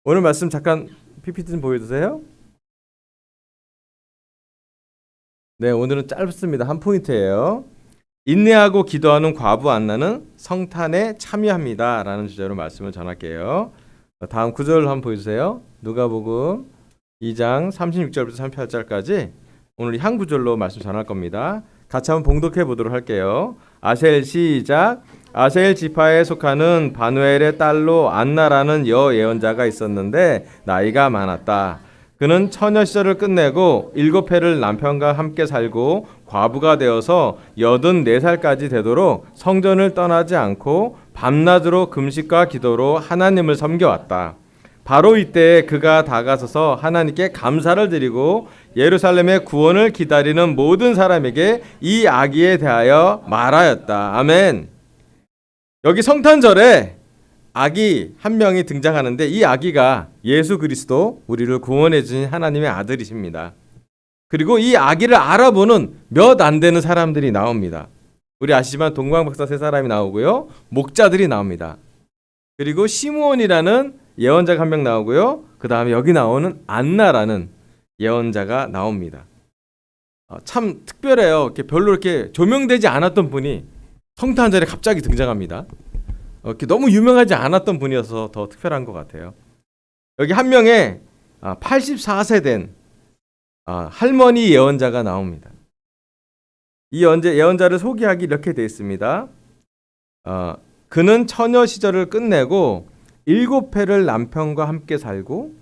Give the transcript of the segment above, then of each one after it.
오늘 말씀 잠깐 PPT 좀 보여주세요. 네, 오늘은 짧습니다. 한 포인트예요. 인내하고 기도하는 과부 안나는 성탄에 참여합니다. 라는 주제로 말씀을 전할게요. 다음 구절 한번 보여주세요. 누가복음 2장 36절부터 38절까지 오늘 한 구절로 말씀 전할 겁니다. 같이 한번 봉독해 보도록 할게요. 아셀 시작. 아셀 지파에 속하는 바누엘의 딸로 안나라는 여예언자가 있었는데 나이가 많았다. 그는 처녀 시절을 끝내고 7해를 남편과 함께 살고 과부가 되어서 84살까지 되도록 성전을 떠나지 않고 밤낮으로 금식과 기도로 하나님을 섬겨왔다. 바로 이때 그가 다가서서 하나님께 감사를 드리고 예루살렘의 구원을 기다리는 모든 사람에게 이 아기에 대하여 말하였다. 아멘. 여기 성탄절에 아기 한 명이 등장하는데 이 아기가 예수 그리스도, 우리를 구원해 주신 하나님의 아들이십니다. 그리고 이 아기를 알아보는 몇 안 되는 사람들이 나옵니다. 우리 아시지만 동방박사 3사람이 나오고요, 목자들이 나옵니다. 그리고 시므온이라는 예언자가 한 명 나오고요, 그 다음에 여기 나오는 안나라는 예언자가 나옵니다. 참 특별해요. 이렇게 별로 이렇게 조명되지 않았던 분이 성탄절에 갑자기 등장합니다. 이렇게 너무 유명하지 않았던 분이어서 더 특별한 것 같아요. 여기 한 명의 84세 된 할머니 예언자가 나옵니다. 이 예언자를 소개하기 이렇게 되어 있습니다. 그는 처녀 시절을 끝내고 7해를 남편과 함께 살고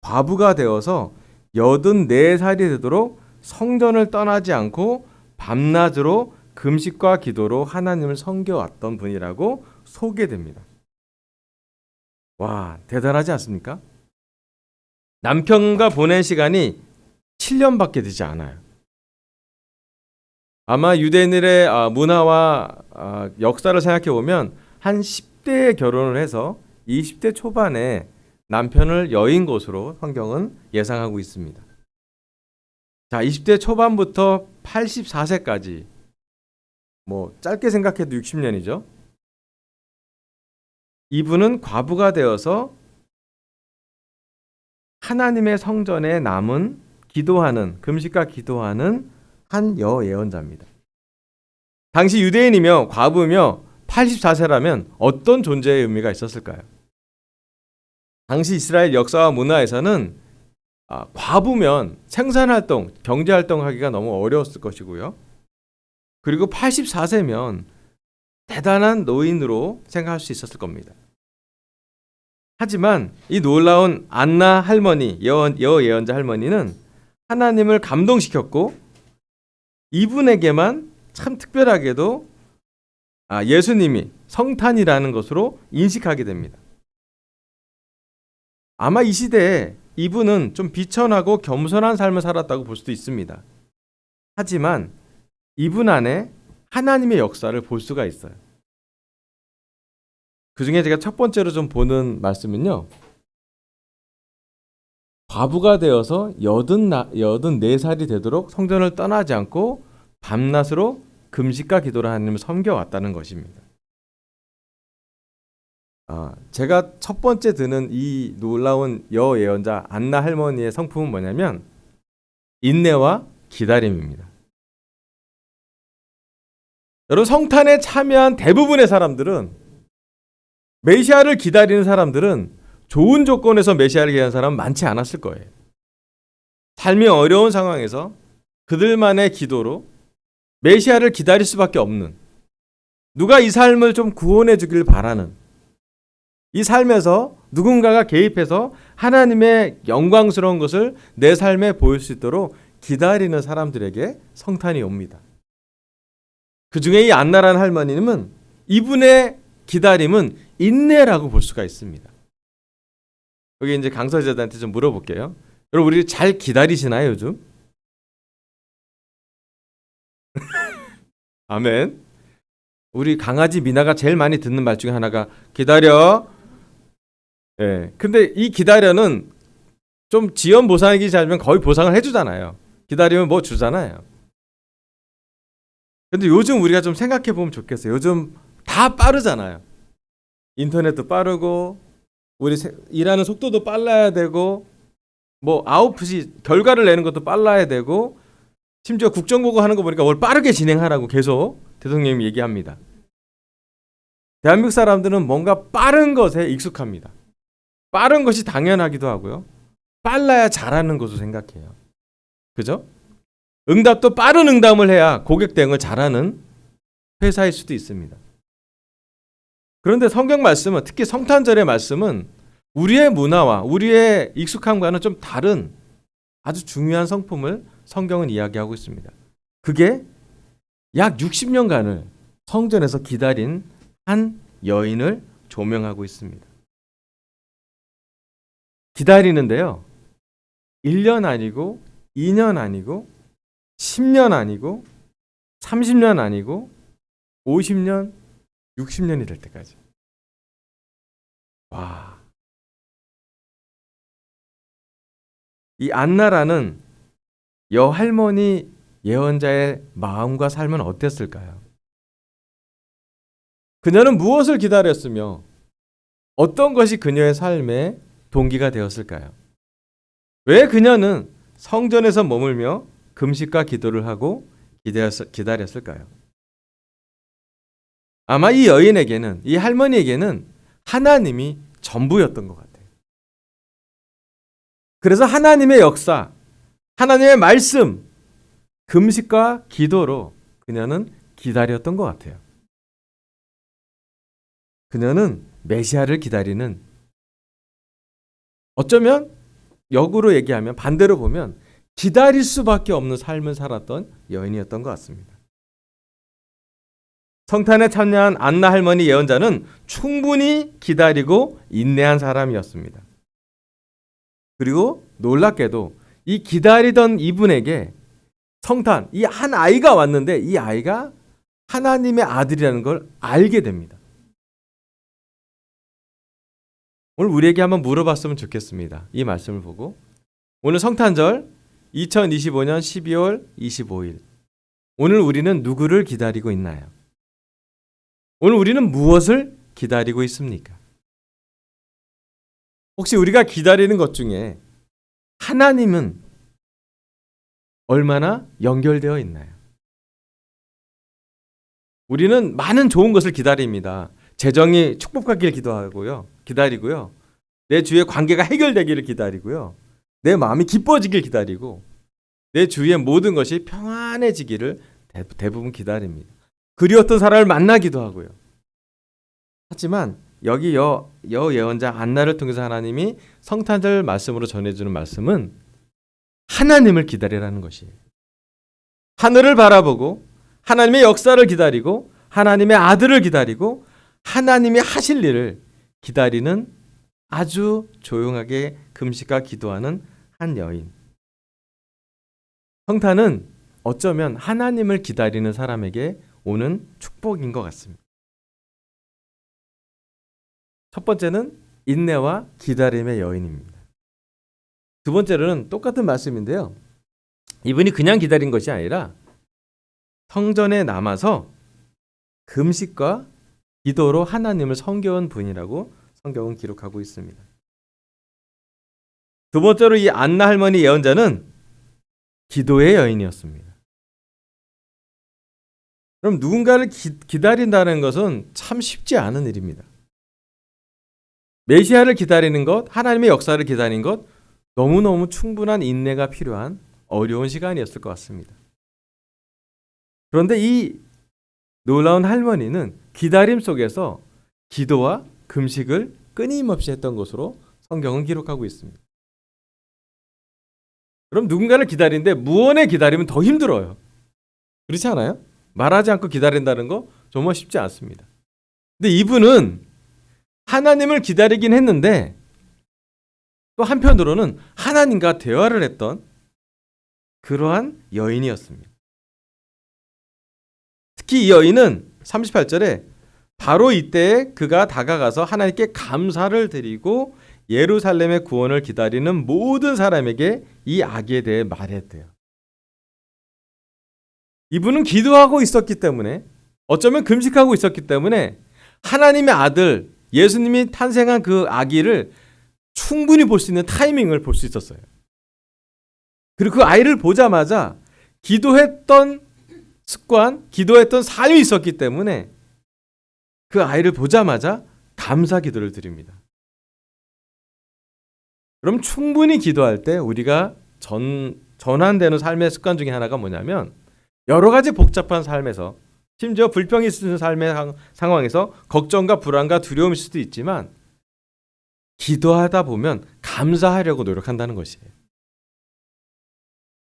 과부가 되어서 84살이 되도록 성전을 떠나지 않고 밤낮으로 금식과 기도로 하나님을 섬겨왔던 분이라고 소개됩니다. 와, 대단하지 않습니까? 남편과 보낸 시간이 7년밖에 되지 않아요. 아마 유대인들의 문화와 역사를 생각해 보면 한 10대에 결혼을 해서 20대 초반에 남편을 여인 것으로 성경은 예상하고 있습니다. 자, 20대 초반부터 84세까지 뭐 짧게 생각해도 60년이죠. 이분은 과부가 되어서 하나님의 성전에 남은 기도하는, 금식과 기도하는 한 여예언자입니다. 당시 유대인이며 과부며 84세라면 어떤 존재의 의미가 있었을까요? 당시 이스라엘 역사와 문화에서는 과부면 생산활동, 경제활동하기가 너무 어려웠을 것이고요. 그리고 84세면 대단한 노인으로 생각할 수 있었을 겁니다. 하지만 이 놀라운 안나 할머니, 여예언자 할머니는 하나님을 감동시켰고 이분에게만 참 특별하게도 예수님이 성탄이라는 것으로 인식하게 됩니다. 아마 이 시대에 이분은 좀 비천하고 겸손한 삶을 살았다고 볼 수도 있습니다. 하지만 이분 안에 하나님의 역사를 볼 수가 있어요. 그 중에 제가 첫 번째로 좀 보는 말씀은요, 과부가 되어서 84살이 되도록 성전을 떠나지 않고 밤낮으로 금식과 기도를 하나님을 섬겨왔다는 것입니다. 제가 첫 번째 드는 이 놀라운 여예언자 안나 할머니의 성품은 뭐냐면 인내와 기다림입니다. 여러분, 성탄에 참여한 대부분의 사람들은, 메시아를 기다리는 사람들은 좋은 조건에서 메시아를 기다리는 사람은 많지 않았을 거예요. 삶이 어려운 상황에서 그들만의 기도로 메시아를 기다릴 수밖에 없는, 누가 이 삶을 좀 구원해 주길 바라는, 이 삶에서 누군가가 개입해서 하나님의 영광스러운 것을 내 삶에 보일 수 있도록 기다리는 사람들에게 성탄이 옵니다. 그 중에 이 안나라는 할머니는 이분의 기다림은 인내라고 볼 수가 있습니다. 여기 이제 강서제자한테 좀 물어볼게요. 여러분, 우리 잘 기다리시나요, 요즘? 아멘. 우리 강아지 미나가 제일 많이 듣는 말 중에 하나가 기다려. 예. 근데 이 기다려는 좀 지연 보상이기 잘하면 거의 보상을 해주잖아요. 기다리면 뭐 주잖아요. 근데 요즘 우리가 좀 생각해 보면 좋겠어요. 요즘 다 빠르잖아요. 인터넷도 빠르고 우리 일하는 속도도 빨라야 되고 뭐 아웃풋이 결과를 내는 것도 빨라야 되고 심지어 국정보고 하는 거 보니까 뭘 빠르게 진행하라고 계속 대통령님이 얘기합니다. 대한민국 사람들은 뭔가 빠른 것에 익숙합니다. 빠른 것이 당연하기도 하고요. 빨라야 잘하는 것으로 생각해요. 그죠? 응답도 빠른 응답을 해야 고객 대응을 잘하는 회사일 수도 있습니다. 그런데 성경 말씀은, 특히 성탄절의 말씀은 우리의 문화와 우리의 익숙함과는 좀 다른 아주 중요한 성품을 성경은 이야기하고 있습니다. 그게 약 60년간을 성전에서 기다린 한 여인을 조명하고 있습니다. 기다리는데요, 1년 아니고 2년 아니고 10년 아니고 30년 아니고 50년, 60년이 될 때까지. 와. 이 안나라는 여할머니 예언자의 마음과 삶은 어땠을까요? 그녀는 무엇을 기다렸으며 어떤 것이 그녀의 삶의 동기가 되었을까요? 왜 그녀는 성전에서 머물며 금식과 기도를 하고 기다렸을까요? 아마 이 여인에게는, 이 할머니에게는 하나님이 전부였던 것 같아요. 그래서 하나님의 역사, 하나님의 말씀, 금식과 기도로 그녀는 기다렸던 것 같아요. 그녀는 메시아를 기다리는, 어쩌면 역으로 얘기하면, 반대로 보면 기다릴 수밖에 없는 삶을 살았던 여인이었던 것 같습니다. 성탄에 참여한 안나 할머니 예언자는 충분히 기다리고 인내한 사람이었습니다. 그리고 놀랍게도 이 기다리던 이분에게 성탄, 이 한 아이가 왔는데 이 아이가 하나님의 아들이라는 걸 알게 됩니다. 오늘 우리에게 한번 물어봤으면 좋겠습니다. 이 말씀을 보고. 오늘 성탄절 2025년 12월 25일. 오늘 우리는 누구를 기다리고 있나요? 오늘 우리는 무엇을 기다리고 있습니까? 혹시 우리가 기다리는 것 중에 하나님은 얼마나 연결되어 있나요? 우리는 많은 좋은 것을 기다립니다. 재정이 축복하기를 기다리고요. 내 주위의 관계가 해결되기를 기다리고요. 내 마음이 기뻐지길 기다리고, 내 주위의 모든 것이 평안해지기를 대부분 기다립니다. 그리웠던 사람을 만나기도 하고요. 하지만 여기 여 예언자 안나를 통해서 하나님이 성탄절 말씀으로 전해주는 말씀은 하나님을 기다리라는 것이에요. 하늘을 바라보고 하나님의 역사를 기다리고 하나님의 아들을 기다리고 하나님이 하실 일을 기다리는 아주 조용하게 금식과 기도하는 한 여인. 성탄은 어쩌면 하나님을 기다리는 사람에게 오는 축복인 것 같습니다. 첫 번째는 인내와 기다림의 여인입니다. 두 번째로는 똑같은 말씀인데요. 이분이 그냥 기다린 것이 아니라 성전에 남아서 금식과 기도로 하나님을 섬겨온 분이라고 성경은 기록하고 있습니다. 두 번째로 이 안나 할머니 예언자는 기도의 여인이었습니다. 그럼 누군가를 기다린다는 것은 참 쉽지 않은 일입니다. 메시아를 기다리는 것, 하나님의 역사를 기다리는 것, 너무너무 충분한 인내가 필요한 어려운 시간이었을 것 같습니다. 그런데 이 놀라운 할머니는 기다림 속에서 기도와 금식을 끊임없이 했던 것으로 성경은 기록하고 있습니다. 그럼 누군가를 기다리는데 무언에 기다리면 더 힘들어요. 그렇지 않아요? 말하지 않고 기다린다는 거 정말 쉽지 않습니다. 근데 이분은 하나님을 기다리긴 했는데 또 한편으로는 하나님과 대화를 했던 그러한 여인이었습니다. 특히 이 여인은 38절에 바로 이때에 그가 다가가서 하나님께 감사를 드리고 예루살렘의 구원을 기다리는 모든 사람에게 이 악에 대해 말했대요. 이분은 기도하고 있었기 때문에, 어쩌면 금식하고 있었기 때문에 하나님의 아들 예수님이 탄생한 그 아기를 충분히 볼 수 있는 타이밍을 볼 수 있었어요. 그리고 그 아이를 보자마자 기도했던 습관, 기도했던 삶이 있었기 때문에 그 아이를 보자마자 감사 기도를 드립니다. 그럼 충분히 기도할 때 우리가 전환되는 삶의 습관 중에 하나가 뭐냐면 여러 가지 복잡한 삶에서 심지어 불평이 있는 삶의 상황에서 걱정과 불안과 두려움일 수도 있지만 기도하다 보면 감사하려고 노력한다는 것이에요.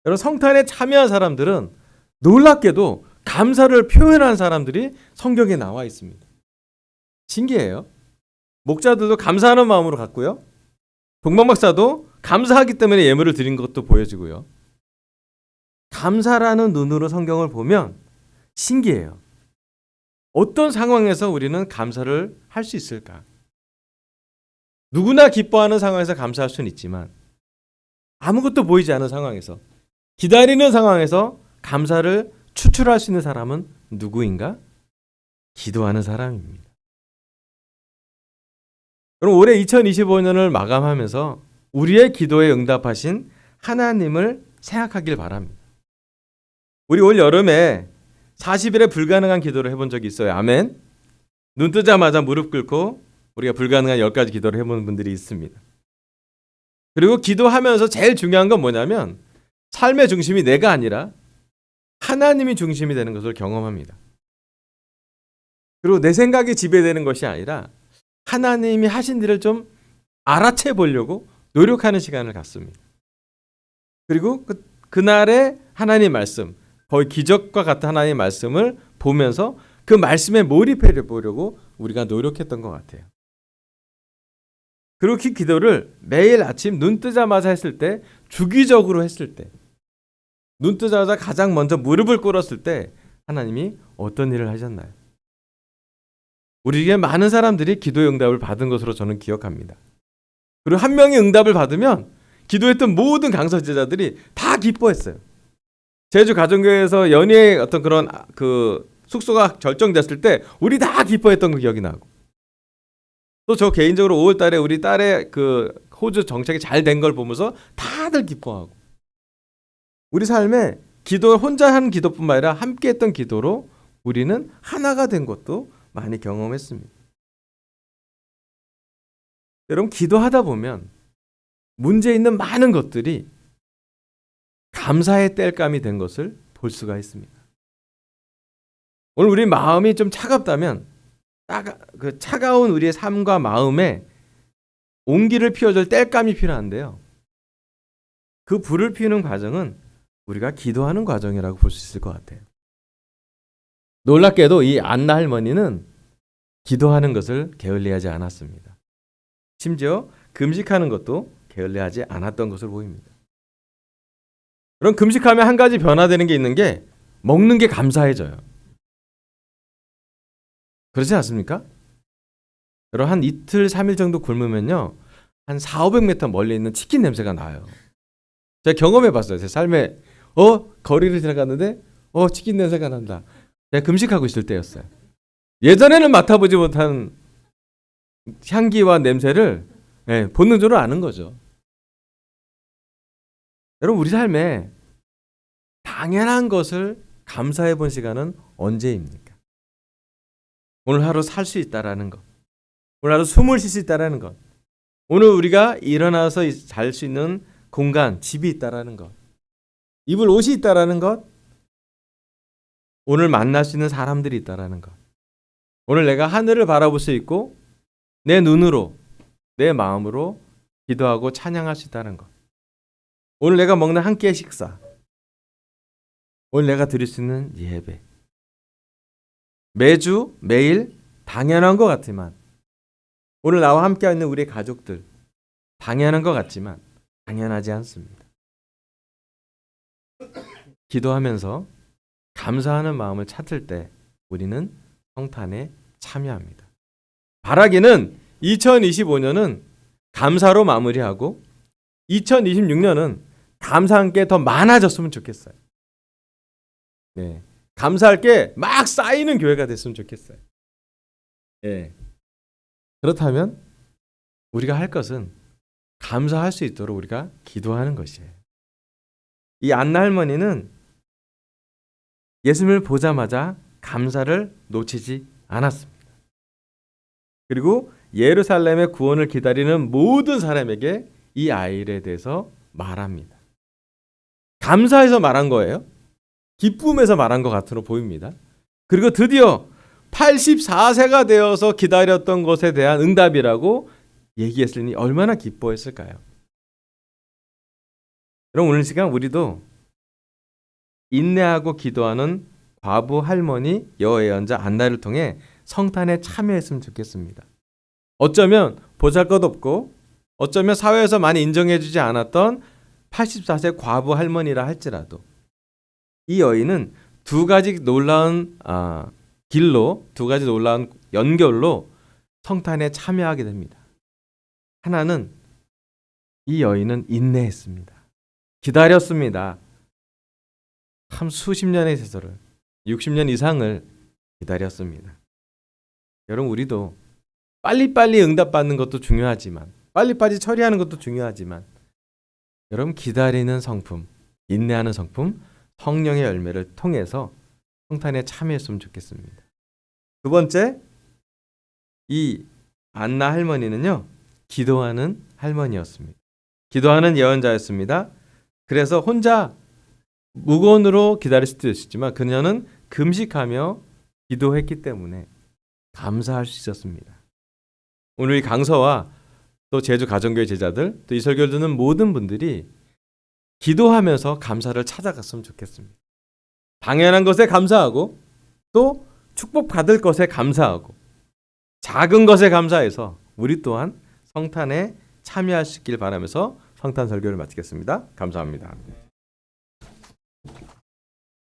여러분 성탄에 참여한 사람들은 놀랍게도 감사를 표현한 사람들이 성경에 나와 있습니다. 신기해요. 목자들도 감사하는 마음으로 갔고요. 동방박사도 감사하기 때문에 예물을 드린 것도 보여지고요. 감사라는 눈으로 성경을 보면 신기해요. 어떤 상황에서 우리는 감사를 할 수 있을까? 누구나 기뻐하는 상황에서 감사할 수는 있지만 아무것도 보이지 않는 상황에서 기다리는 상황에서 감사를 추출할 수 있는 사람은 누구인가? 기도하는 사람입니다. 그럼 올해 2025년을 마감하면서 우리의 기도에 응답하신 하나님을 생각하길 바랍니다. 우리 올 여름에 40일에 불가능한 기도를 해본 적이 있어요. 아멘. 눈 뜨자마자 무릎 꿇고 우리가 불가능한 10가지 기도를 해본 분들이 있습니다. 그리고 기도하면서 제일 중요한 건 뭐냐면 삶의 중심이 내가 아니라 하나님이 중심이 되는 것을 경험합니다. 그리고 내 생각이 지배되는 것이 아니라 하나님이 하신 일을 좀 알아채 보려고 노력하는 시간을 갖습니다. 그리고 그날의 하나님 말씀, 거의 기적과 같은 하나님의 말씀을 보면서 그 말씀에 몰입해 보려고 우리가 노력했던 것 같아요. 그렇게 기도를 매일 아침 눈 뜨자마자 했을 때, 주기적으로 했을 때, 눈 뜨자마자 가장 먼저 무릎을 꿇었을 때 하나님이 어떤 일을 하셨나요? 우리 중에 많은 사람들이 기도의 응답을 받은 것으로 저는 기억합니다. 그리고 한 명이 응답을 받으면 기도했던 모든 강서 제자들이 다 기뻐했어요. 제주 가정교회에서 연예의 어떤 그런 그 숙소가 결정됐을 때 우리 다 기뻐했던 그 기억이 나고, 또 저 개인적으로 5월 달에 우리 딸의 그 호주 정책이 잘 된 걸 보면서 다들 기뻐하고, 우리 삶에 기도 혼자 한 기도뿐만 아니라 함께 했던 기도로 우리는 하나가 된 것도 많이 경험했습니다. 여러분 기도하다 보면 문제 있는 많은 것들이 감사의 땔감이 된 것을 볼 수가 있습니다. 오늘 우리 마음이 좀 차갑다면 그 차가운 우리의 삶과 마음에 온기를 피워줄 땔감이 필요한데요. 그 불을 피우는 과정은 우리가 기도하는 과정이라고 볼 수 있을 것 같아요. 놀랍게도 이 안나 할머니는 기도하는 것을 게을리하지 않았습니다. 심지어 금식하는 것도 게을리하지 않았던 것으로 보입니다. 그럼 금식하면 한 가지 변화되는 게 있는 게 먹는 게 감사해져요. 그렇지 않습니까? 여러분 한 이틀 3일 정도 굶으면요 한 400~500m 멀리 있는 치킨 냄새가 나요. 제가 경험해 봤어요. 제 삶에 거리를 지나갔는데 치킨 냄새가 난다. 제가 금식하고 있을 때였어요. 예전에는 맡아보지 못한 향기와 냄새를 본능적으로 아는 거죠. 여러분 우리 삶에 당연한 것을 감사해 본 시간은 언제입니까? 오늘 하루 살 수 있다라는 것, 오늘 하루 숨을 쉴 수 있다라는 것, 오늘 우리가 일어나서 잘 수 있는 공간, 집이 있다라는 것, 입을 옷이 있다라는 것, 오늘 만날 수 있는 사람들이 있다라는 것, 오늘 내가 하늘을 바라볼 수 있고 내 눈으로, 내 마음으로 기도하고 찬양할 수 있다는 것, 오늘 내가 먹는 한 끼의 식사, 오늘 내가 드릴 수 있는 예배, 매주 매일 당연한 것 같지만 오늘 나와 함께 있는 우리 가족들 당연한 것 같지만 당연하지 않습니다. 기도하면서 감사하는 마음을 찾을 때 우리는 성탄에 참여합니다. 바라기는 2025년은 감사로 마무리하고 2026년은 감사한 게 더 많아졌으면 좋겠어요. 네, 감사할 게 막 쌓이는 교회가 됐으면 좋겠어요. 네. 그렇다면 우리가 할 것은 감사할 수 있도록 우리가 기도하는 것이에요. 이 안나 할머니는 예수님을 보자마자 감사를 놓치지 않았습니다. 그리고 예루살렘의 구원을 기다리는 모든 사람에게 이 아이에 대해서 말합니다. 감사해서 말한 거예요. 기쁨에서 말한 것 같으로 보입니다. 그리고 드디어 84세가 되어서 기다렸던 것에 대한 응답이라고 얘기했으니 얼마나 기뻐했을까요? 그럼 오늘 시간 우리도 인내하고 기도하는 과부 할머니 여예언자 안나를 통해 성탄에 참여했으면 좋겠습니다. 어쩌면 보잘것없고 어쩌면 사회에서 많이 인정해주지 않았던 84세 과부 할머니라 할지라도 이 여인은 두 가지 놀라운 길로, 두 가지 놀라운 연결로 성탄에 참여하게 됩니다. 하나는 이 여인은 인내했습니다. 기다렸습니다. 참 수십 년의 세월을 60년 이상을 기다렸습니다. 여러분 우리도 빨리빨리 응답받는 것도 중요하지만 빨리빨리 처리하는 것도 중요하지만 여러분 기다리는 성품, 인내하는 성품, 성령의 열매를 통해서 성탄에 참여했으면 좋겠습니다. 두 번째, 이 안나 할머니는요. 기도하는 할머니였습니다. 기도하는 예언자였습니다. 그래서 혼자 무건으로 기다릴 수도 있었지만 그녀는 금식하며 기도했기 때문에 감사할 수 있었습니다. 오늘 이 강서와 또 제주 가정교회 제자들 또 이 설교를 듣는 모든 분들이 기도하면서 감사를 찾아갔으면 좋겠습니다. 당연한 것에 감사하고 또 축복받을 것에 감사하고 작은 것에 감사해서 우리 또한 성탄에 참여할 수 있길 바라면서 성탄 설교를 마치겠습니다. 감사합니다.